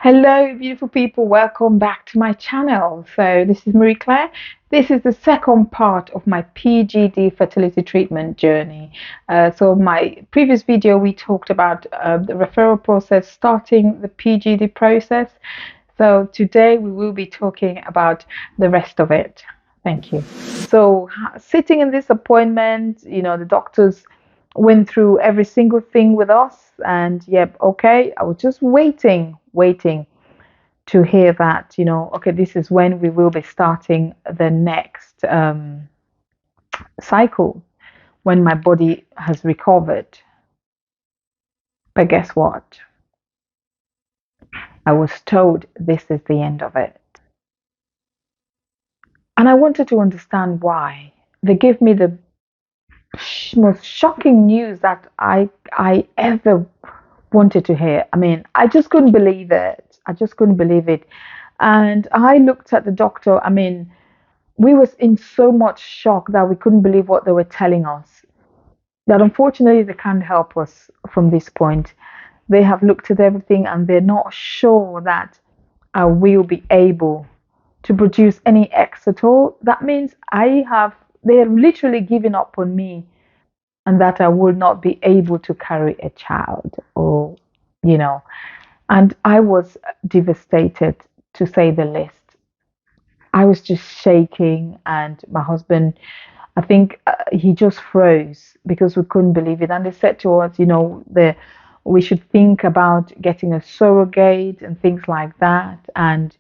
Hello, beautiful people. Welcome back to my channel. So, this is Marie Claire. This is the second part of my PGD fertility treatment journey. My previous video, we talked about the referral process, starting the PGD process. So, today we will be talking about the rest of it. Thank you. So, sitting in this appointment, the doctors went through every single thing with us, and yep, okay, I was just waiting to hear that, okay, this is when we will be starting the next cycle, when my body has recovered. But guess what? I was told this is the end of it. And I wanted to understand why. They gave me the most shocking news that I ever wanted to hear. I mean, I just couldn't believe it. I just couldn't believe it. And I looked at the doctor. I mean, we was in so much shock that we couldn't believe what they were telling us. That unfortunately they can't help us from this point. They have looked at everything and they're not sure that I will be able to produce any eggs at all. That means they are literally giving up on me, and that I will not be able to carry a child, or you know and I was devastated, to say the least. I was just shaking, and my husband, I think he just froze because we couldn't believe it. And they said to us, we should think about getting a surrogate and things like that. And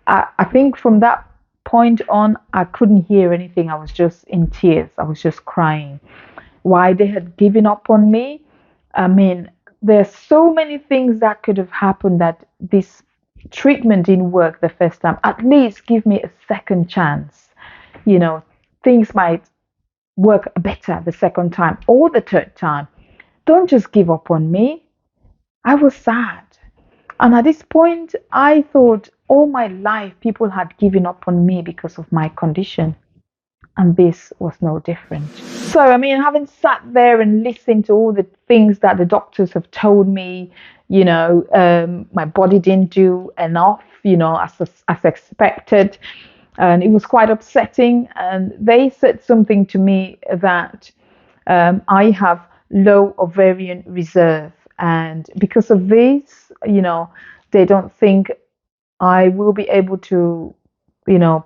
I think from that point on, I couldn't hear anything. I was just in tears. I was just crying. Why they had given up on me? I mean, there's so many things that could have happened that this treatment didn't work the first time. At least give me a second chance. You know, things might work better the second time or the third time. Don't just give up on me. I was sad. And at this point, I thought all my life people had given up on me because of my condition. And this was no different. So, I mean, having sat there and listened to all the things that the doctors have told me, my body didn't do enough, as expected. And it was quite upsetting. And they said something to me that I have low ovarian reserve. And because of this, they don't think I will be able to,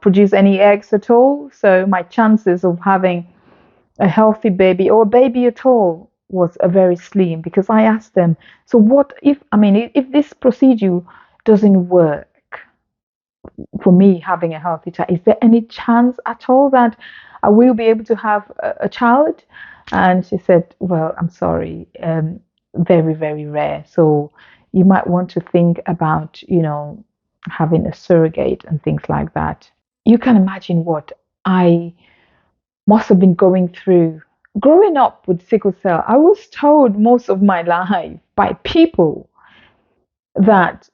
produce any eggs at all. So my chances of having a healthy baby or a baby at all was a very slim, because I asked them, so what if this procedure doesn't work for me having a healthy child, is there any chance at all that I will be able to have a child? And she said, well, I'm sorry, very, very rare. So you might want to think about, having a surrogate and things like that. You can imagine what I must have been going through. Growing up with sickle cell, I was told most of my life by people that,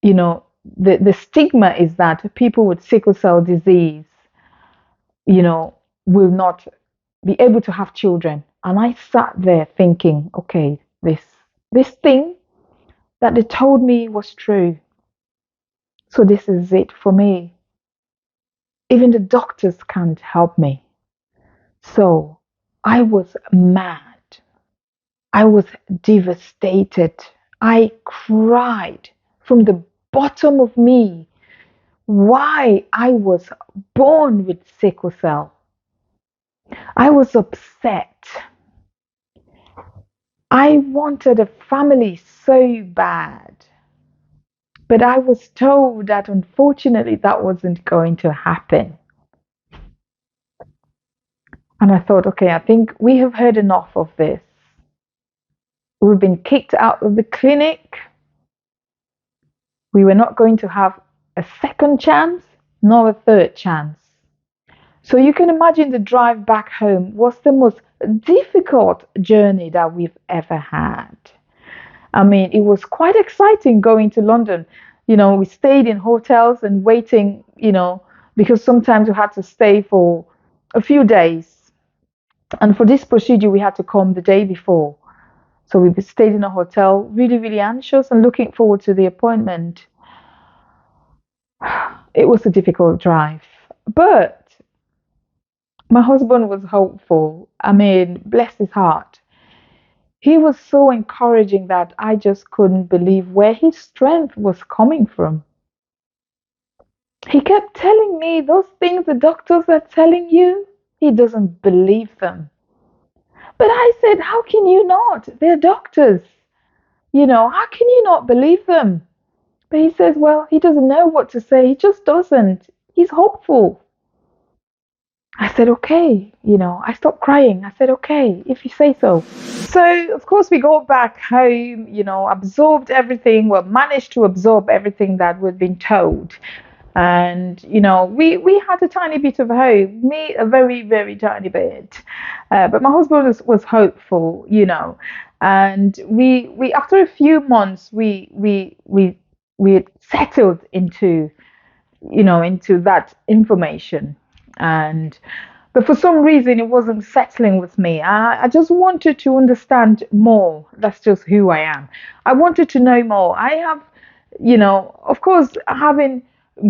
the stigma is that people with sickle cell disease, will not be able to have children. And I sat there thinking, okay, this thing that they told me was true. So this is it for me. Even the doctors can't help me. So I was mad. I was devastated. I cried from the bottom of me why I was born with sickle cell. I was upset. I wanted a family so bad. But I was told that unfortunately that wasn't going to happen. And I thought, okay, I think we have heard enough of this. We've been kicked out of the clinic. We were not going to have a second chance, nor a third chance. So you can imagine the drive back home was the most difficult journey that we've ever had. I mean, it was quite exciting going to London. We stayed in hotels and waiting, because sometimes we had to stay for a few days. And for this procedure, we had to come the day before. So we stayed in a hotel, really, really anxious and looking forward to the appointment. It was a difficult drive, but my husband was hopeful. I mean, bless his heart. He was so encouraging that I just couldn't believe where his strength was coming from. He kept telling me those things the doctors are telling you, he doesn't believe them. But I said, how can you not? They're doctors. How can you not believe them? But he says, well, he doesn't know what to say. He just doesn't. He's hopeful. I said, okay. I stopped crying. I said, okay, if you say so. So, of course, we got back home, absorbed everything, well, managed to absorb everything that we'd been told. And, we had a tiny bit of hope, me, a very, very tiny bit. But my husband was hopeful, And we after a few months, we settled into that information. And but for some reason it wasn't settling with me. I just wanted to understand more. That's just who I am. I wanted to know more. I have, of course, having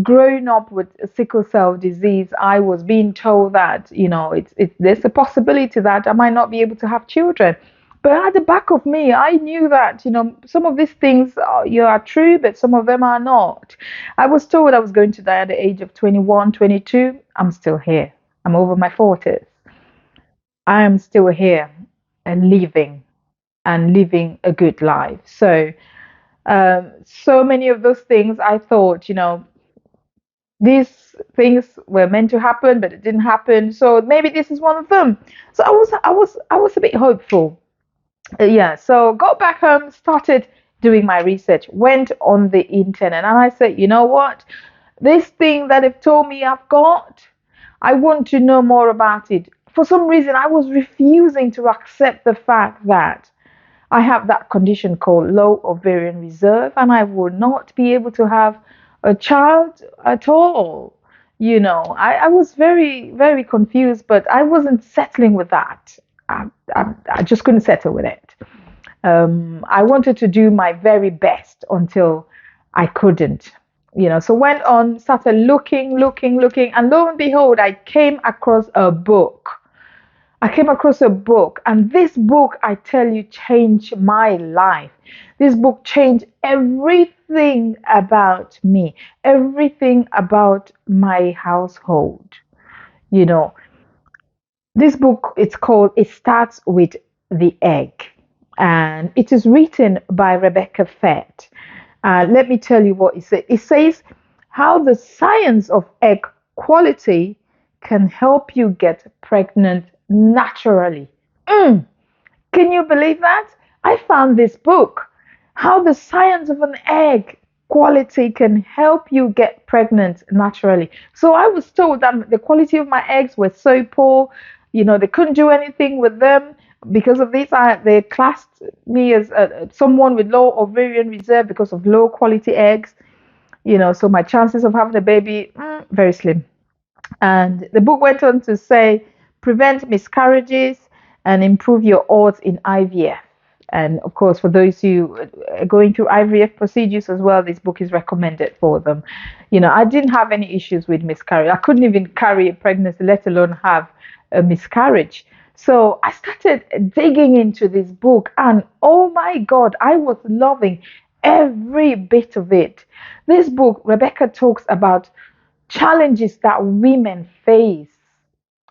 grown up with sickle cell disease, I was being told that, there's a possibility that I might not be able to have children. But at the back of me, I knew that, some of these things are true, but some of them are not. I was told I was going to die at the age of 21, 22. I'm still here. I'm over my 40s. I am still here and living a good life. So many of those things I thought, these things were meant to happen, but it didn't happen. So maybe this is one of them. So I was a bit hopeful. Yeah, so got back home, started doing my research, went on the internet, and I said, you know what? This thing that they've told me I've got, I want to know more about it. For some reason, I was refusing to accept the fact that I have that condition called low ovarian reserve, and I will not be able to have a child at all. I was very, very confused, but I wasn't settling with that. I just couldn't settle with it. I wanted to do my very best until I couldn't. So went on, started looking, and lo and behold, I came across a book, and this book, I tell you, changed my life. This book changed everything about me, everything about my household. You know, this book, it's called It Starts with the Egg, and it is written by Rebecca Fett. Let me tell you what it says. It says how the science of egg quality can help you get pregnant naturally. Mm, can you believe that? I found this book, How the Science of an Egg Quality Can Help You Get Pregnant Naturally. So I was told that the quality of my eggs were so poor, they couldn't do anything with them. Because of this, they classed me as someone with low ovarian reserve because of low quality eggs. So my chances of having a baby, very slim. And the book went on to say, prevent miscarriages and improve your odds in IVF. And of course, for those who are going through IVF procedures as well, this book is recommended for them. I didn't have any issues with miscarriage. I couldn't even carry a pregnancy, let alone have a miscarriage. So I started digging into this book, and oh my God, I was loving every bit of it. This book, Rebecca talks about challenges that women face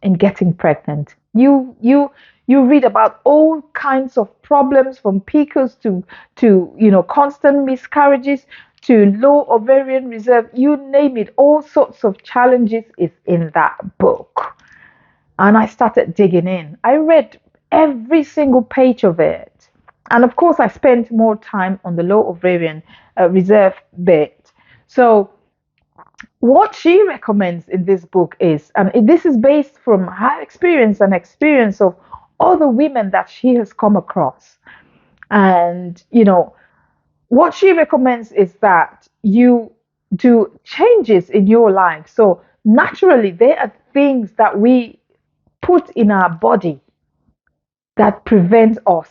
in getting pregnant. You read about all kinds of problems, from PCOS to constant miscarriages to low ovarian reserve. You name it, all sorts of challenges is in that book. And I started digging in. I read every single page of it. And of course, I spent more time on the low ovarian reserve bit. So what she recommends in this book is, and this is based from her experience and experience of other women that she has come across. And, what she recommends is that you do changes in your life. So naturally, there are things that we put in our body that prevent us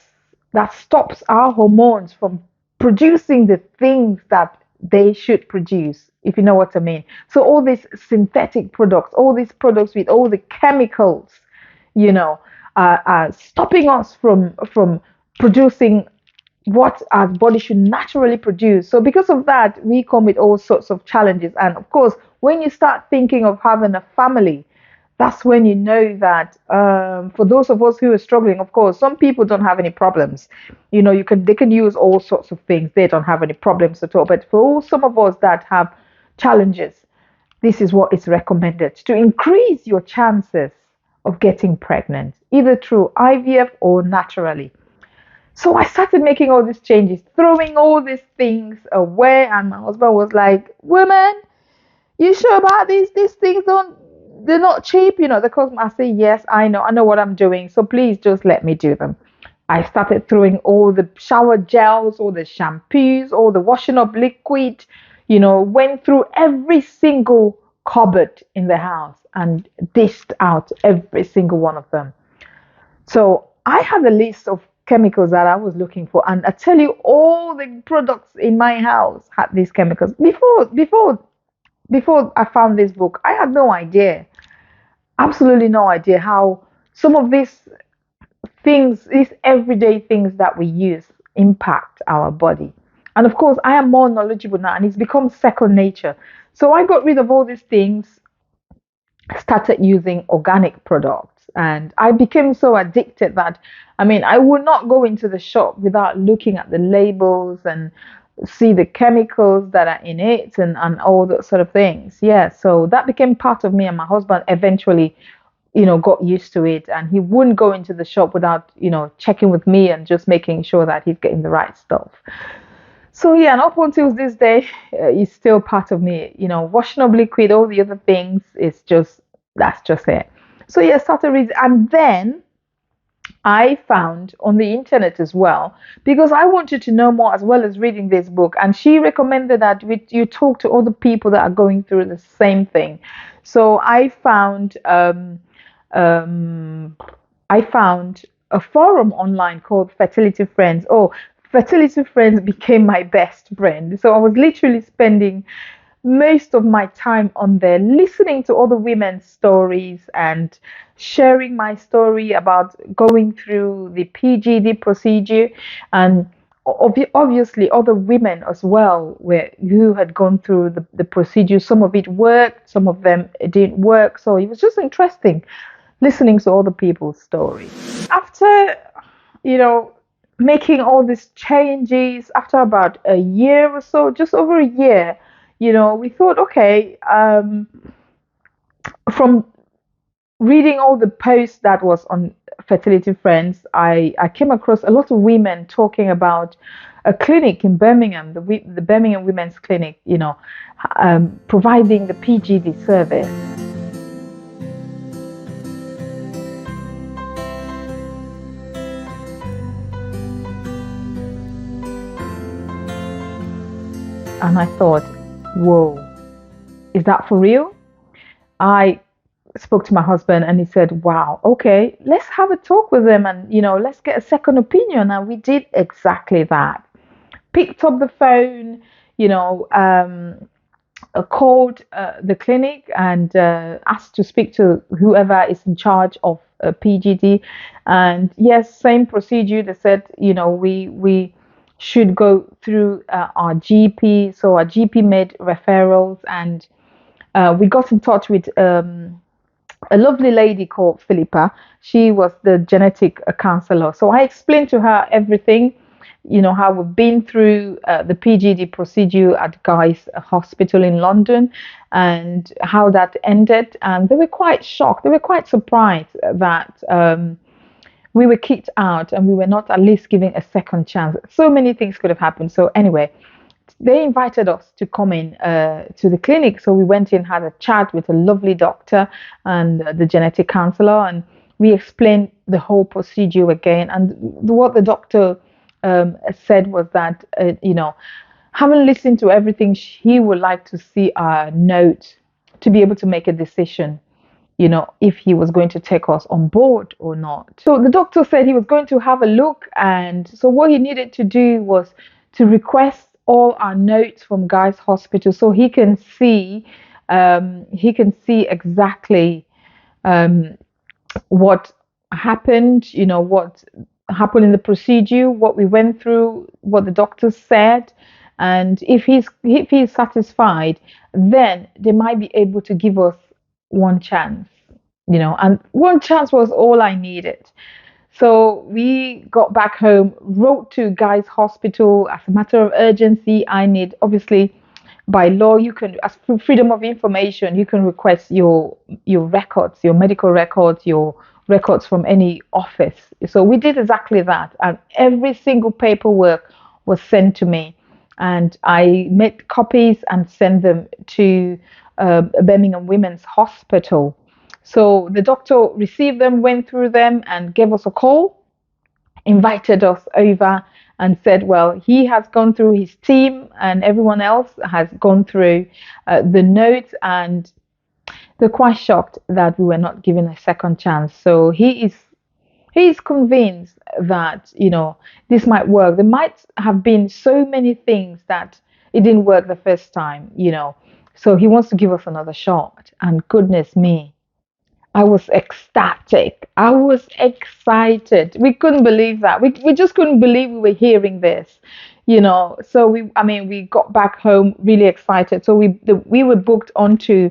that stops our hormones from producing the things that they should produce, if you know what I mean. So all these synthetic products, all these products with all the chemicals, you know, are stopping us from producing what our body should naturally produce. So because of that, we come with all sorts of challenges. And of course, when you start thinking of having a family, that's when you know that for those of us who are struggling, of course, some people don't have any problems. You know, they can use all sorts of things. They don't have any problems at all. But for all some of us that have challenges, this is what is recommended to increase your chances of getting pregnant, either through IVF or naturally. So I started making all these changes, throwing all these things away, and my husband was like, "Woman, you sure about these? These things don't, they're not cheap, you know." The cost. I say, "Yes, I know what I'm doing. So please just let me do them." I started throwing all the shower gels, all the shampoos, all the washing up liquid, went through every single cupboard in the house and dished out every single one of them. So I had a list of chemicals that I was looking for, and I tell you, all the products in my house had these chemicals. Before I found this book, I had no idea, absolutely no idea how some of these things, these everyday things that we use, impact our body. And of course, I am more knowledgeable now, and it's become second nature. So I got rid of all these things, started using organic products, and I became so addicted that, I mean, I would not go into the shop without looking at the labels and see the chemicals that are in it, and all those sort of things. Yeah, so that became part of me, and my husband eventually, got used to it, and he wouldn't go into the shop without, checking with me and just making sure that he's getting the right stuff. So yeah, and up until this day, it's still part of me. Washing up liquid, all the other things, that's just it. So yeah, started reading, and then I found on the internet as well, because I wanted to know more as well as reading this book. And she recommended that you talk to other people that are going through the same thing. So um, I found a forum online called Fertility Friends. Oh, Fertility Friends became my best friend. So I was literally spending most of my time on there, listening to other women's stories and sharing my story about going through the PGD procedure, and obviously other women as well who had gone through the procedure. Some of it worked, some of them it didn't work. So it was just interesting listening to other people's stories. After, you know, making all these changes, after about a year or so, just over a year, we thought, okay, from reading all the posts that was on Fertility Friends, I came across a lot of women talking about a clinic in Birmingham, the Birmingham Women's Clinic, providing the PGD service. And I thought, whoa, is that for real? I spoke to my husband, and he said, wow, okay, let's have a talk with them, and let's get a second opinion. And we did exactly that. Picked up the phone, called the clinic and asked to speak to whoever is in charge of PGD. And yes, same procedure. They said, we should go through our GP. So our GP made referrals, and we got in touch with a lovely lady called Philippa. She was the genetic counselor. So I explained to her everything, how we've been through the PGD procedure at Guy's Hospital in London, and how that ended. And they were quite shocked. They were quite surprised that we were kicked out and we were not at least given a second chance. So many things could have happened. So anyway, they invited us to come in to the clinic. So we went in, had a chat with a lovely doctor and the genetic counselor, and we explained the whole procedure again. And what the doctor said was that, having listened to everything, he would like to see a note to be able to make a decision. if he was going to take us on board or not. So the doctor said he was going to have a look, and so what he needed to do was to request all our notes from Guy's Hospital so he can see exactly um, what happened, what happened in the procedure, what we went through, what the doctor said, and if he's satisfied, then they might be able to give us one chance, and one chance was all I needed. So we got back home, wrote to Guy's Hospital as a matter of urgency. I need, obviously, by law, you can, as freedom of information, you can request your records, your medical records, your records from any office. So we did exactly that, and every single paperwork was sent to me, and I made copies and sent them to Birmingham Women's Hospital. So the doctor received them, went through them, and gave us a call, invited us over, and said, well, he has gone through, his team and everyone else has gone through the notes, and they're quite shocked that we were not given a second chance. So he is convinced that this might work. There might have been so many things that it didn't work the first time. So he wants to give us another shot. And goodness me, I was ecstatic. I was excited. We couldn't believe that. We just couldn't believe we were hearing this. So we got back home really excited. So we were booked onto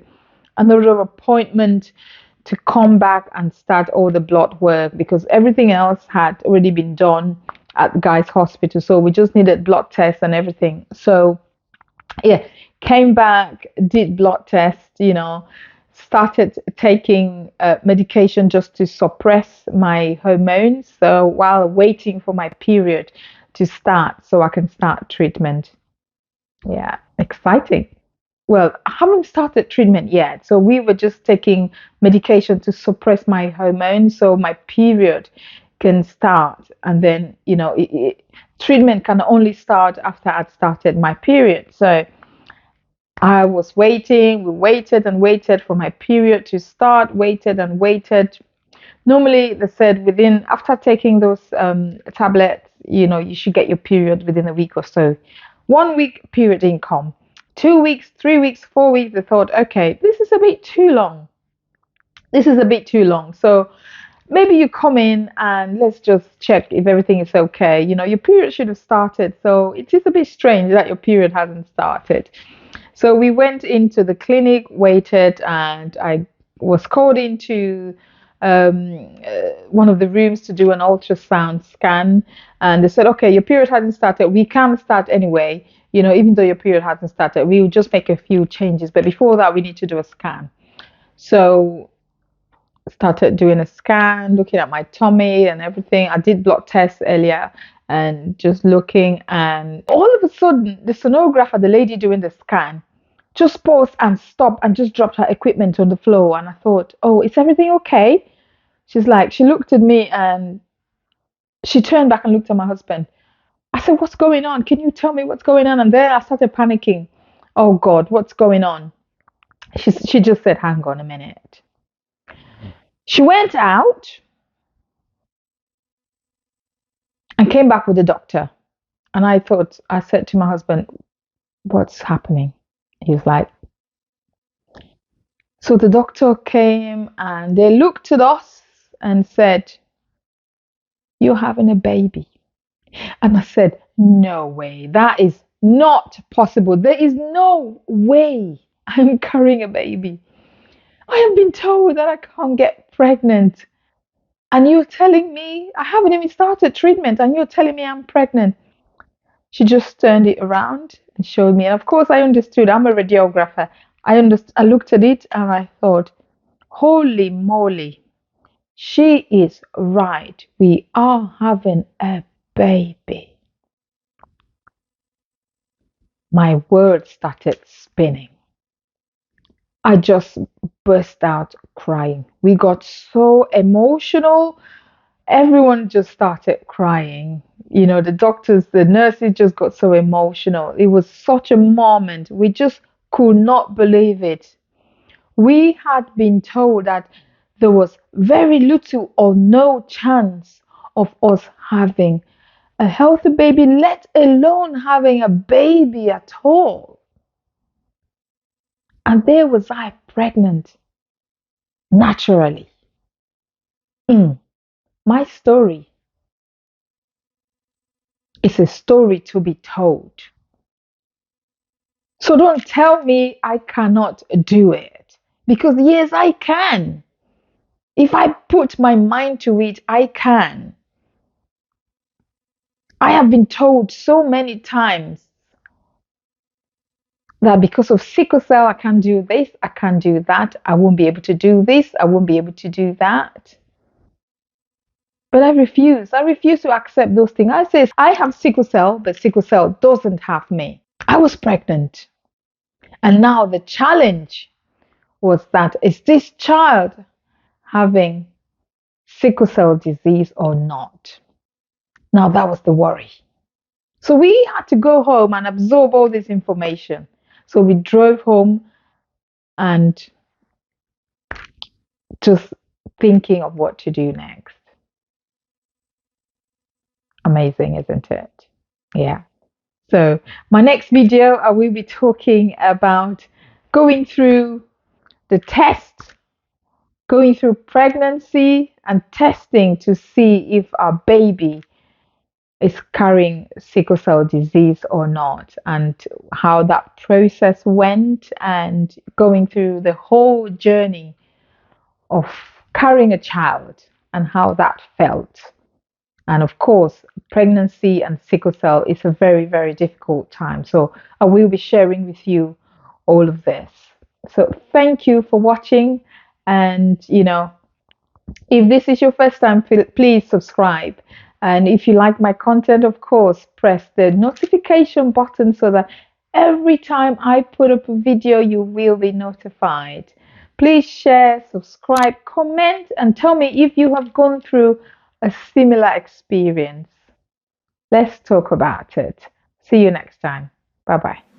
another appointment to come back and start all the blood work because everything else had already been done at Guy's Hospital. So we just needed blood tests and everything. So yeah, came back, did blood tests, started taking medication just to suppress my hormones. So while waiting for my period to start, so I can start treatment. Yeah, exciting. Well, I haven't started treatment yet. So we were just taking medication to suppress my hormones so my period can start. And then, treatment can only start after I'd started my period. So I was waiting, we waited and waited for my period to start, waited and waited. Normally, they said after taking those tablets, you should get your period within a week or so. 1 week period didn't come. 2 weeks, 3 weeks, 4 weeks, they thought, okay, this is a bit too long. This is a bit too long. So maybe you come in and let's just check if everything is okay. Your period should have started. So it is a bit strange that your period hasn't started. So we went into the clinic, waited, and I was called into one of the rooms to do an ultrasound scan. And they said, okay, your period hasn't started. We can start anyway. Even though your period hasn't started, we will just make a few changes. But before that, we need to do a scan. So started doing a scan, looking at my tummy and everything. I did blood tests earlier and just looking, and all of a sudden the sonographer, the lady doing the scan, just paused and stopped and just dropped her equipment on the floor. And I thought, oh, is everything okay? She looked at me and she turned back and looked at my husband. I said, what's going on? Can you tell me what's going on? And then I started panicking. Oh God, what's going on? She just said, hang on a minute. She went out and came back with the doctor. And I said to my husband, what's happening? He's like, so the doctor came and they looked at us and said, you're having a baby. And I said, no way, that is not possible. There is no way I'm carrying a baby. I have been told that I can't get pregnant. And you're telling me I haven't even started treatment and you're telling me I'm pregnant. She just turned it around and showed me. And of course, I understood. I'm a radiographer. I looked at it and I thought, holy moly, she is right. We are having a baby. My words started spinning. I just burst out crying. We got so emotional. Everyone just started crying. The doctors, the nurses just got so emotional. It was such a moment. We just could not believe it. We had been told that there was very little or no chance of us having a healthy baby, let alone having a baby at all. And there was I pregnant naturally. Mm. My story is a story to be told. So don't tell me I cannot do it. Because yes, I can. If I put my mind to it, I can. I have been told so many times that because of sickle cell, I can't do this, I can't do that, I won't be able to do this, I won't be able to do that. But I refuse. I refuse to accept those things. I say, I have sickle cell, but sickle cell doesn't have me. I was pregnant. And now the challenge was that is this child having sickle cell disease or not? Now that was the worry. So we had to go home and absorb all this information. So we drove home and just thinking of what to do next. Amazing, isn't it? Yeah. So, my next video, I will be talking about going through the test, going through pregnancy and testing to see if our baby is carrying sickle cell disease or not, and how that process went, and going through the whole journey of carrying a child and how that felt. And of course, pregnancy and sickle cell is a very, very difficult time. So I will be sharing with you all of this. So thank you for watching. And, if this is your first time, please subscribe. And if you like my content, of course, press the notification button so that every time I put up a video, you will be notified. Please share, subscribe, comment, and tell me if you have gone through a similar experience. Let's talk about it. See you next time. Bye bye.